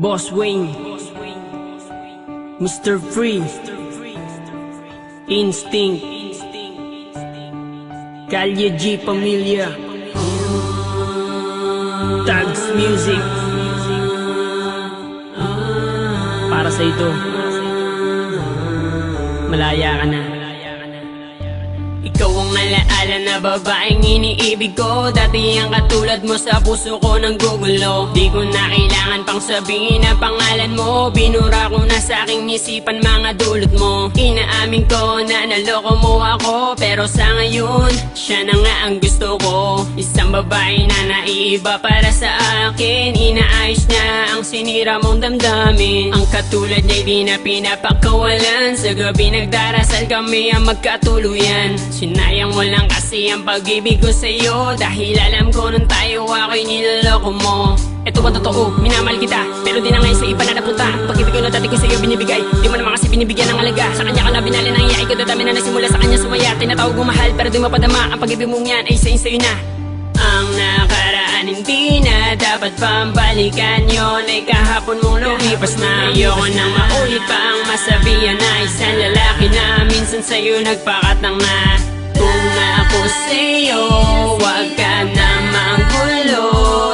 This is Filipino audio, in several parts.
Boss Wayne, Mr. Free, Instinct, Kalye G Pamilya, Tags Music. Para sa ito, malaya ka na. Ikaw ang alaala na babaeng iniibig ko. Dati ang katulad mo sa puso ko ng gugulo. Di ko na kailangan pang sabihin ang pangalan mo. Binura ko na sa aking isipan mga dulot mo. Inaamin ko na naloko mo ako, pero sa ngayon, siya na nga ang gusto ko. Isang babae na naiiba para sa akin. Inaayos niya ang sinira mong damdamin. Ang katulad niya'y di na pinapakawalan. Sa gabi nagdarasal kami ang magkatuluyan. Sinayang mo lang kasi ang pag-ibig ko sa'yo, dahil alam ko nung tayo ako'y niloloko mo. Ito ba totoo? Minamahal kita, pero di na ngayon sa iba na napunta. Pag-ibig ko na dati ko sa'yo binibigay, di mo naman kasi binibigyan ng alaga. Sa kanya ka na binali ng iyay ko, dadami na nasimula sa kanya sumaya. Tinatawag mo mahal, pero di mapadama. Ang pag-ibig mong yan ay sa'yo na. Ang nakaraan hindi na dapat pambalikan. Yun ay kahapon mong lumipas na. Ayoko nang maulit pa ang masabihan na isang lalaki na minsan sa'yo nagpakatang na. Kung ako sa'yo, wag ka na manggulo,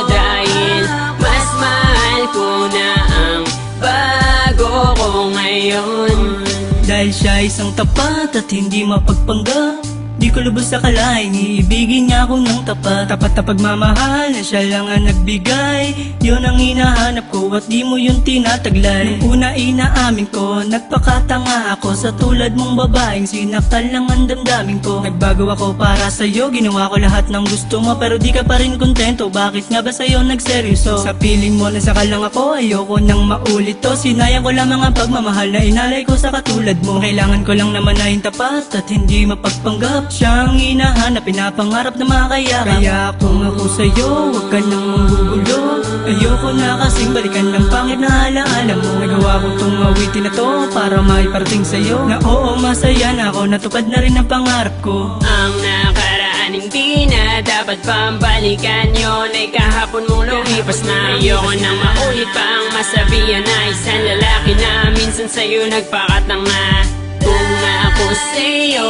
dahil mas mahal ko na ang bago ko ngayon. Dahil siya isang tapat at hindi mapagpanggap, di ko lubos akalain, iibigin niya ako ng tapat. Tapat na pagmamahal na siya lang ang nagbigay. Yun ang hinahanap ko at di mo yun tinataglay. Nung una inaamin ko, nagpakatanga ako. Sa tulad mong babaeng sinaktan lang ang damdamin ko. Nagbago ako para sa'yo, ginawa ko lahat ng gusto mo, pero di ka pa rin kontento. Bakit nga ba sa'yo nagseryoso? Sa piling mo nasaka lang ako, ayoko nang maulit to. Sinayang ko lang mga pagmamahal na inalay ko sa katulad mo. Kailangan ko lang naman na yung tapat at hindi mapagpanggap. Siyang hinahanap, pinapangarap na makakayakap. Kaya kung ako sa'yo, huwag ka nang manggugulo. Ayoko na kasing balikan ng pangit na alaala mo. Nagawa ko tong awitin na to para maiparating sa'yo na oo, masaya na ako, natupad na rin ang pangarap ko. Ang nakaraan hindi na dapat pambalikan. Yun ay kahapon mong lumipas na. Ayoko nang maulit pa ang masabihan na isang lalaki na minsan sa'yo nagpakatang na. Kung ako sa'yo,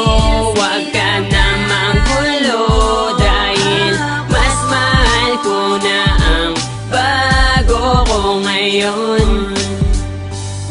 wag ka na manggulo, dahil mas mahal ko na ang bago ko ngayon.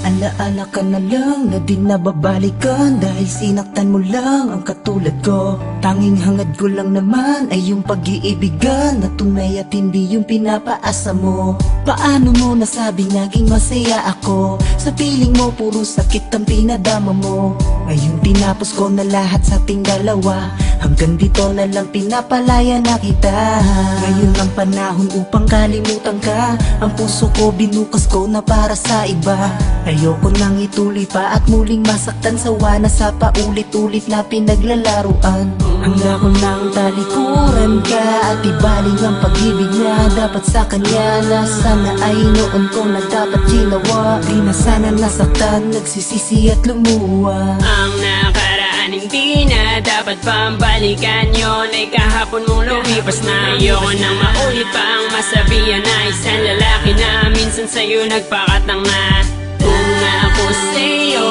Alaala ka na lang na di nababalikan, dahil sinaktan mo lang ang katulad ko. Tanging hangad ko lang naman ay yung pag-iibigan na tunay at hindi yung pinapaasa mo. Paano mo nasabing naging masaya ako? Sa piling mo puro sakit ang pinadama mo. Ngayon tinapos ko na lahat sa ating dalawa, hanggang dito na lang pinapalaya na kita. Ngayon ang panahon upang kalimutan ka. Ang puso ko binukas ko na para sa iba. Ayoko nang ituloy pa at muling masaktan, sawa na sa paulit-ulit na pinaglalaruan. Handa ko nang talikuran ka at ibaling ang pag-ibig na dapat sa kanya, na sana ay noon ko na dapat ginawa. Di na sana nasaktan, nagsisisi at lumuwa. Ang nakaraan hindi na dapat pambalikan. Yun ay kahapon mong lumipas na. Ayoko nang maulit pa ang masabihan na isang lalaki na minsan sa'yo nagpakatang na. Kung ako sa'yo,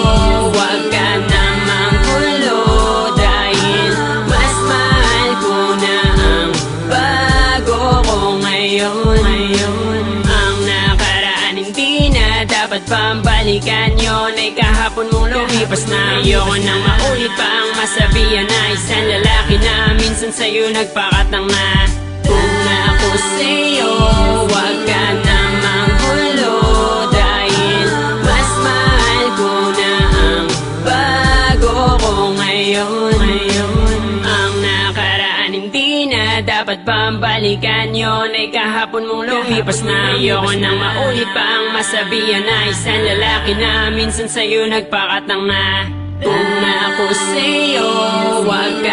wag ka na manggulo, dahil mas mahal ko na ang bago ko ngayon. Ang nakaraan hindi na dapat pambalikan. Yun ay kahapon mong lumipas na. Ayoko nang maulit pa ang masabihan na isang lalaki na minsan sa'yo nagpakatang na. Kung ako sa'yo, wag ka na manggulo, dahil mas mahal ko na ang bago ko ngayon. Ang nakaraan hindi na dapat pambalikan. Yun ay kahapon mong lumipas na. Ayoko nang maulit pa ang masabihan na isang lalaki na minsan sa'yo nagpakatang na. Kung ako sa'yo, wag